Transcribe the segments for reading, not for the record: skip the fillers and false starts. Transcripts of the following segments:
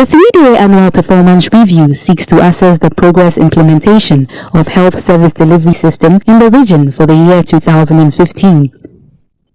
The 3-day annual performance review seeks to assess the progress implementation of health service delivery system in the region for the year 2015.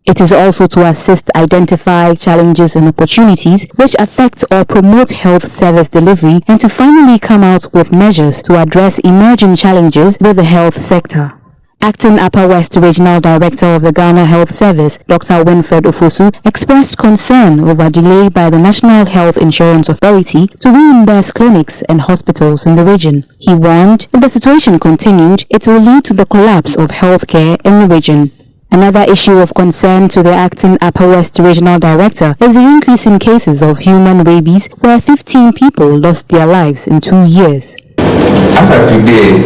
It is also to assist identify challenges and opportunities which affect or promote health service delivery and to finally come out with measures to address emerging challenges with the health sector. Acting Upper West Regional Director of the Ghana Health Service, Dr. Winfred Ofosu, expressed concern over delay by the National Health Insurance Authority to reimburse clinics and hospitals in the region. He warned if the situation continued, it will lead to the collapse of healthcare in the region. Another issue of concern to the Acting Upper West Regional Director is the increase in cases of human rabies, where 15 people lost their lives in 2 years. As of today,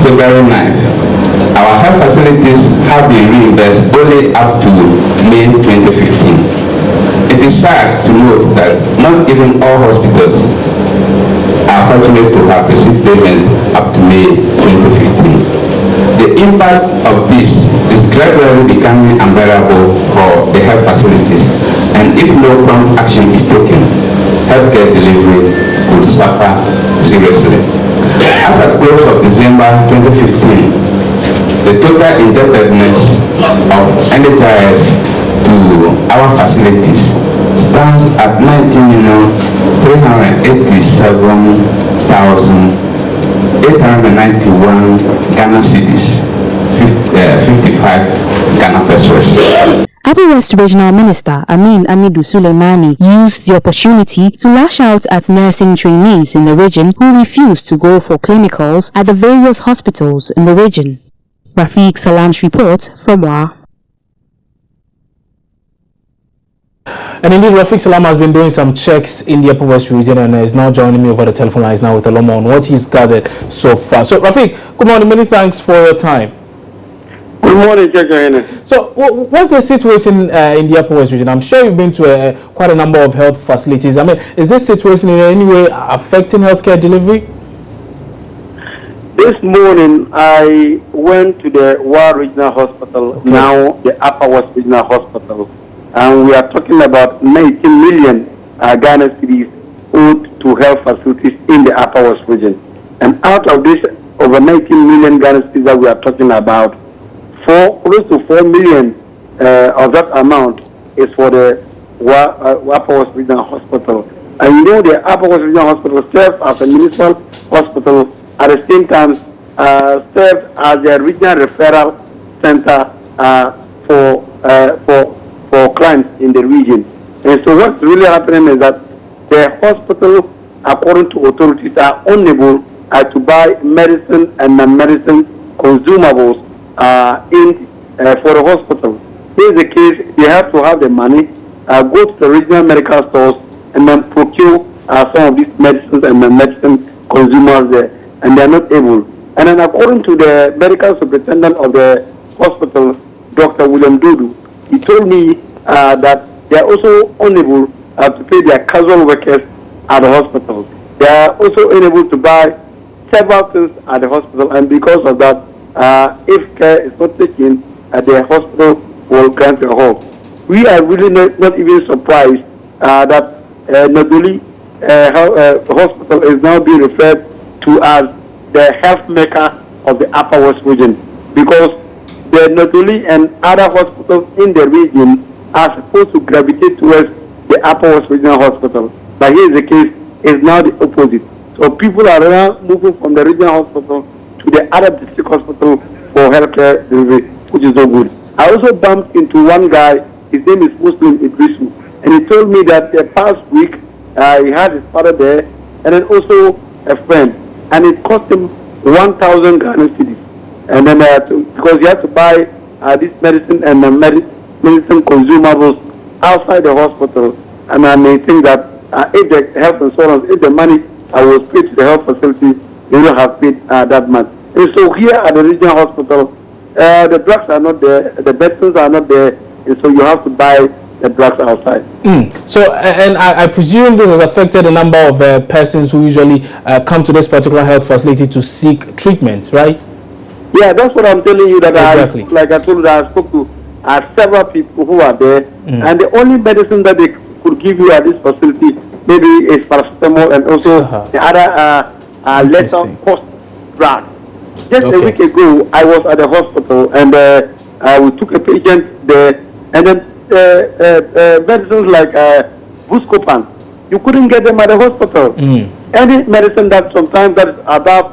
February 9th, our health facilities have been reimbursed only up to May 2015. It is sad to note that not even all hospitals are fortunate to have received payment up to May 2015. The impact of this is gradually becoming unbearable for the health facilities, and if no prompt action is taken, healthcare delivery could suffer seriously. As at close of December 2015, the total indebtedness of NHIA to our facilities stands at 19,387,891 Ghana cedis, 55 Ghana pesos. Upper West Regional Minister Amin Amidu Suleimani used the opportunity to lash out at nursing trainees in the region who refused to go for clinicals at the various hospitals in the region. Rafiq Salam's report from WA. And indeed, Rafiq Salam has been doing some checks in the Upper West region and is now joining me over the telephone lines now with a lot more on what he's gathered so far. So, Rafiq, good morning. Many thanks for your time. Good morning, Judge. So, what's the situation in the Upper West region? I'm sure you've been to quite a number of health facilities. I mean, is this situation in any way affecting healthcare delivery? This morning, I went to the WA Regional Hospital, now the Upper West Regional Hospital, and we are talking about 19 million Ghana cedis owed to health facilities in the Upper West region. And out of this, over 19 million Ghana cedis that we are talking about, close to 4 million of that amount is for the Upper West Regional Hospital. And you know the Upper West Regional Hospital serves as a municipal hospital, at the same time serves as a regional referral center for clients in the region. And so what's really happening is that the hospital, according to authorities, are unable to buy medicine and non-medicine consumables for the hospital. This is the case, they have to have the money, go to the regional medical stores and then procure some of these medicines and non-medicine consumers there. And they are not able. And then according to the medical superintendent of the hospital, Dr. William Dudu, he told me that they are also unable to pay their casual workers at the hospital. They are also unable to buy several things at the hospital, and because of that, if care is not taken, the hospital will grant a halt. We are really not even surprised that Noduli hospital is now being referred to as the health maker of the Upper West region, because the Noduli and other hospitals in the region are supposed to gravitate towards the Upper West Regional Hospital. But here is the case, is now the opposite. So people are now moving from the regional hospital to the other district hospital for healthcare delivery, which is no good. I also bumped into one guy, his name is Muslim Idrisu, and he told me that the past week he had his father there, and then also a friend, and it cost him 1,000 Ghana cedis. And then because he had to buy this medicine and medicine consumables outside the hospital, and I may think that if the health insurance, if the money was paid to the health facility, they will have paid that much. And so here at the regional hospital, the drugs are not there, the medicines are not there, and so you have to buy the drugs outside. So, and I presume this has affected a number of persons who usually come to this particular health facility to seek treatment, right? Yeah, that's what I'm telling you. That exactly. Like I told you, I spoke to several people who are there, and the only medicine that they could give you at this facility maybe it's paracetamol and also the other lesser cost drugs. Just a week ago, I was at the hospital and we took a patient there, and then medicines like Buscopan, you couldn't get them at the hospital. Any medicine that sometimes that is above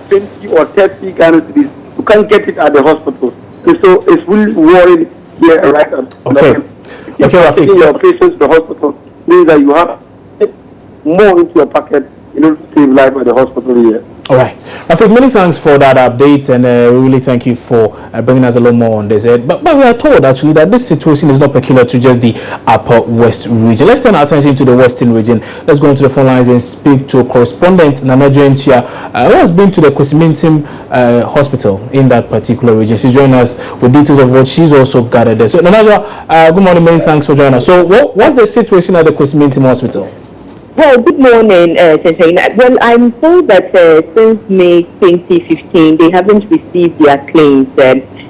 20 or 30 Ghana cedis, you can't get it at the hospital. And so it's really worrying here right now. If you're taking your patients to the hospital, means that you have more into your pocket in order to save life at the hospital here. All right. Rafik, many thanks for that update, and we really thank you for bringing us a little more on this. But we are told actually that this situation is not peculiar to just the Upper West region. Let's turn our attention to the Western region. Let's go into the phone lines and speak to correspondent NHIA, who has been to the Kwesimintim hospital in that particular region. She's joining us with details of what she's also gathered there. So NHIA, good morning, many thanks for joining us. So what's the situation at the Kwesimintim hospital? Well, good morning, Sensei. Well, I'm told that since May 2015, they haven't received their claims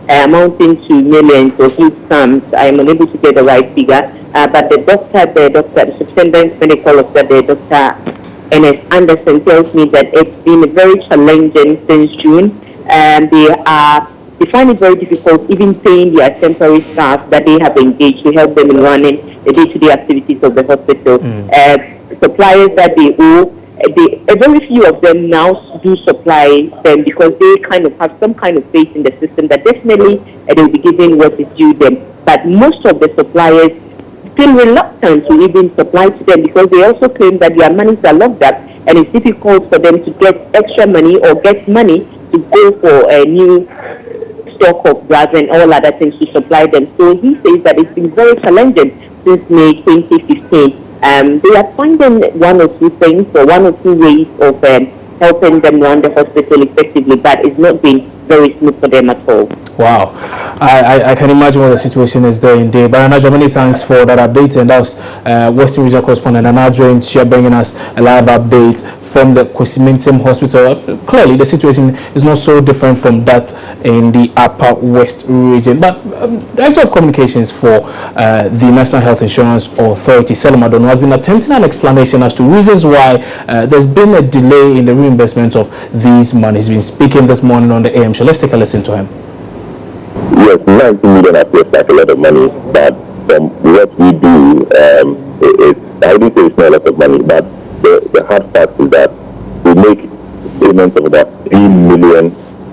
amounting to millions or huge sums. I'm unable to get the right figure, but the superintendent medical officer, Dr. N.S. Anderson, tells me that it's been very challenging since June, and they find it very difficult even paying their temporary staff that they have engaged to help them in running the day-to-day activities of the hospital. Suppliers that they owe, very few of them now do supply them because they kind of have some kind of faith in the system that definitely they will be given what is due them. But most of the suppliers feel reluctant to even supply to them because they also claim that their monies are locked up and it's difficult for them to get extra money or get money to go for a new stock of drugs and all other things to supply them. So he says that it's been very challenging since May 2015. They are finding one or two things or one or two ways of helping them run the hospital effectively, but it's not been very smooth for them at all. Wow, I can imagine what the situation is there indeed. But Anajo, many thanks for that update, and that's Western Regional Correspondent Anajo in Chia bringing us a live update from the Kwesimintim Hospital. Clearly, the situation is not so different from that in the Upper West region. But Director of Communications for the National Health Insurance Authority, Selma Dono, has been attempting an explanation as to reasons why there's been a delay in the reimbursement of these monies. He's been speaking this morning on the AM show. Let's take a listen to him. Yes, 90 million appears like a lot of money, but from what we do, I wouldn't say it's not a lot of money, but the hard fact is that we make payments of about 3 million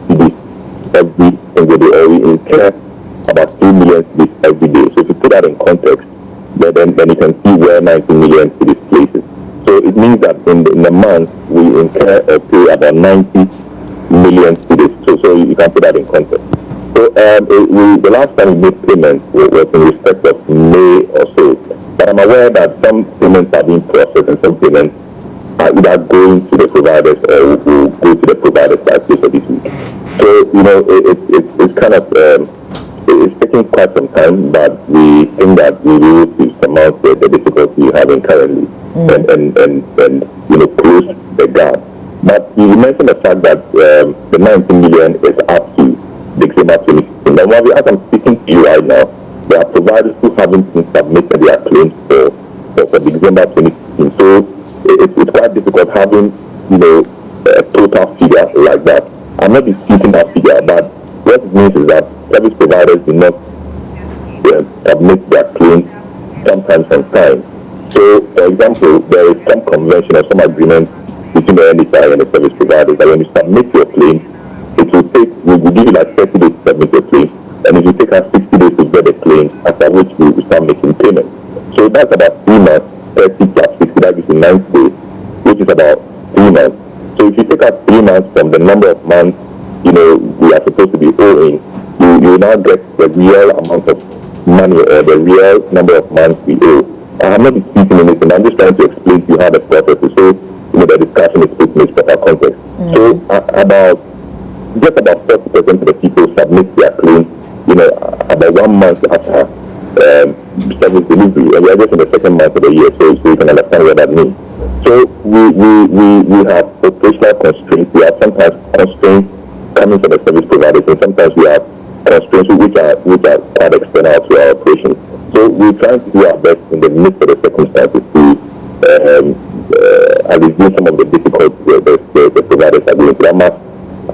cedis every single day, or we incur about 2 million cedis every day. So if you put that in context, then you can see where 90 million cedis places. So it means that in a month, we incur or pay about 90 million cedis. So you can put that in context. So the last time we made payments was in respect of May or so. But I'm aware that some payments are being processed and some payments are either going to the providers or will go to the providers by place of this week. So, it's kind of, it's taking quite some time, but we think that we will to surmount the difficulty we're having currently and close the gap. But you mentioned the fact that the 19 million is up to December 2016. Now, while I'm speaking to you right now, there are providers who haven't submitted their claims for December 2016. So it's quite difficult having, a total figure like that. I'm not disputing that figure, but what it means is that service providers do not submit their claims sometimes on time. So, for example, there is some convention or some agreement between the NHIA and the service providers that when you submit your claim, it will take, we will give you like 30 days to submit your claim, and it will take us 60 days to get the claim, after which we will start making payments. So that's about 3 months, 30 plus 60, that gives you 90 days, which is about 3 months. So if you take out 3 months from the number of months, we are supposed to be owing, you will now get the real amount of money or the real number of months we owe. I'm not disputing anything, I'm just trying to explain to you how the process is, so the discussion is put in its proper context. So just about 40% of the people submit their claims, about 1 month after service delivery, and we are just in the second month of the year, so you can understand what that means. So we have operational constraints. We have sometimes constraints coming from the service providers, and sometimes we have constraints which are quite external to our operations. So we're trying to do our best in the midst of the circumstances to alleviate some of the difficulties the providers are going through. I must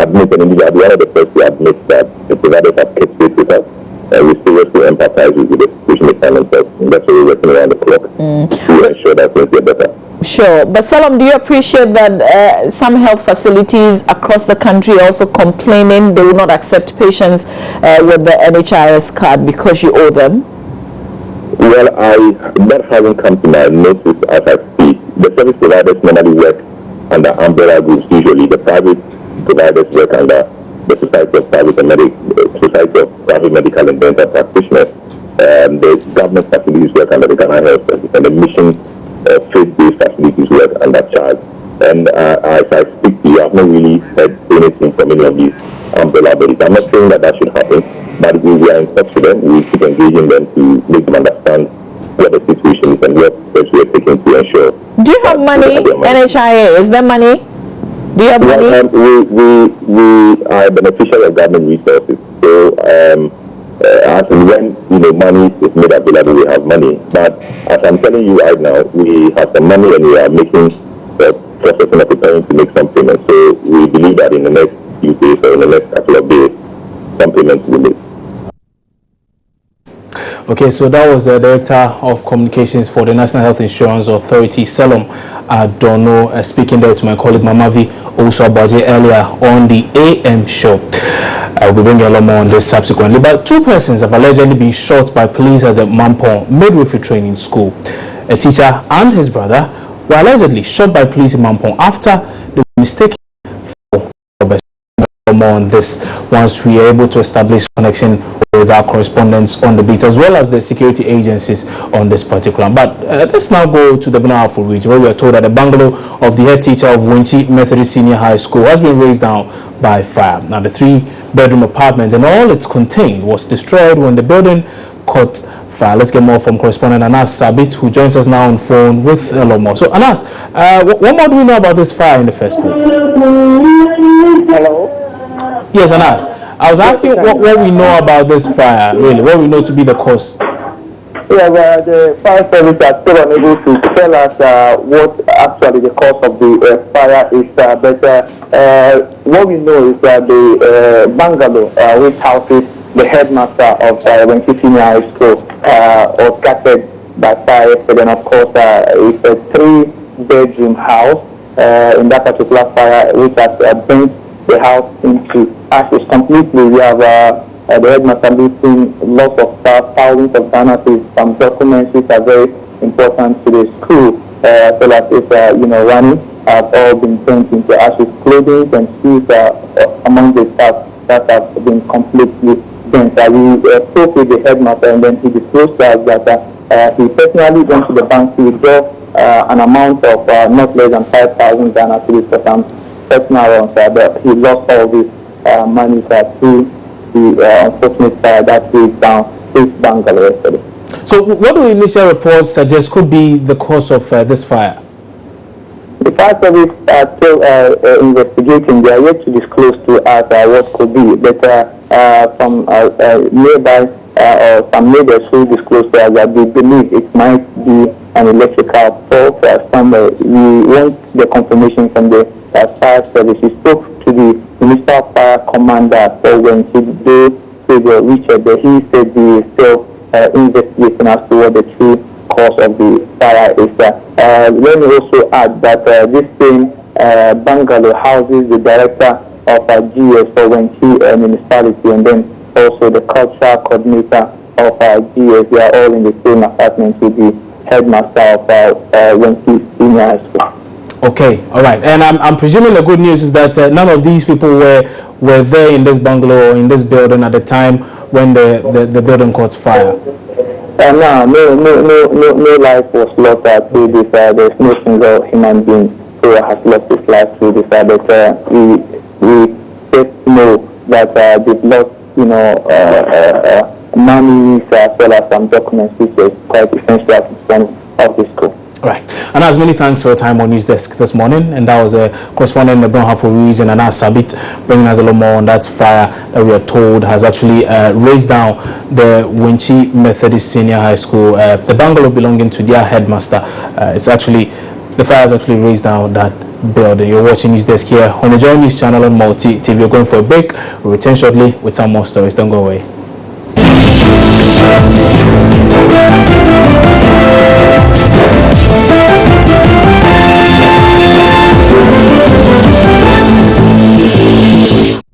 admit, and indeed I'll be one of the first to admit that the providers have kept faith with us. We seriously empathize with the situation they find themselves. That's why we're working around the clock to ensure that things get better. Sure. But Salam, do you appreciate that some health facilities across the country are also complaining they will not accept patients with the NHIS card because you owe them? Well, that hasn't come to my notice as I speak. The service providers normally work under umbrella groups. Usually the private providers work under the Society of Private Medical and Dental Practitioners. The government facilities work under the Ghana Health Service, and the mission faith-based facilities work under charge. And as I speak to you, I've not really heard anything from any of these umbrella bodies. I'm not saying that should happen, but we are in touch with them. We keep engaging them to make them understand what the situation is and what steps we are taking to ensure. Do you have money, NHIA? Is there money? Do you have money? We are beneficiary of government resources. So as and when money is made available, we have money. But as I'm telling you right now, we have some money and we are making processing and preparing to make some payments. So we believe that in the next few days or in the next couple of days, some payments will be made. Okay, so that was the Director of Communications for the National Health Insurance Authority, Salom Adono, speaking there to my colleague Mamavi also about it earlier on the AM show. I'll be bringing a lot more on this subsequently. But two persons have allegedly been shot by police at the Mampong Midwifery Training School. A teacher and his brother were allegedly shot by police in Mampong after they were mistaken for robbers. More on this once we are able to establish connection with our correspondents on the beat, as well as the security agencies on this particular. But let's now go to the Benafo region, where we are told that the bungalow of the head teacher of Winchi Methodist Senior High School has been razed down by fire. Now, the 3-bedroom apartment and all it's contained was destroyed when the building caught fire. Let's get more from correspondent Anas Sabit, who joins us now on phone with a lot more. So, Anas, what more do we know about this fire in the first place? Hello? Yes, Anas. I was asking what we know about this fire, really, what we know to be the cause. Yeah, well, the fire service are still unable to tell us what actually the cause of the fire is, but what we know is that the bungalow which houses the headmaster of Winchi Senior High School was scattered by fire yesterday, and of course it's a 3-bedroom house in that particular fire which has burnt the house into ashes completely. We have the headmaster losing lots of staff, thousands of Ghana, some documents which are very important to the school, so that it's running have all been burnt into ashes. Clothing and shoes among the staff that have been completely burnt. We spoke with the headmaster, and then he disclosed to us that he personally went to the bank to withdraw an amount of not less than 5,000 Ghana for some personal ones, but he lost all this money through the unfortunate fire that razed down his bungalow yesterday. So what do initial reports suggest could be the cause of this fire? The fire service are still investigating. They are yet to disclose to us what could be, but from nearby or some neighbors who disclosed to us that they believe it might be an electrical fault somewhere. We want the confirmation from the fire service. We spoke to the municipal fire commander when he Richard, he said he is still investigating as to what the true cause of the fire is. Let me also add that this same bungalow houses the director of GS for Winchi municipality, and then also the cultural coordinator of GS. They are all in the same apartment with the headmaster of Winchi Senior High School. Okay, all right. And I'm presuming the good news is that none of these people were there in this bungalow or in this building at the time when the building caught fire. No life was lost through this. There's no single human being who has lost his life through this. But we just know that they've lost, money as well as some documents which is quite essential at the front of the school. Right. And as many thanks for your time on News Desk this morning. And that was a correspondent in the Brunhafo region, and now Sabit, bringing us a little more on that fire that we are told has actually raised down the Winchi Methodist Senior High School, the bungalow belonging to their headmaster. The fire has actually raised down that building. You're watching News Desk here on the Joy News channel on Multi TV. We're going for a break. We'll return shortly with some more stories. Don't go away.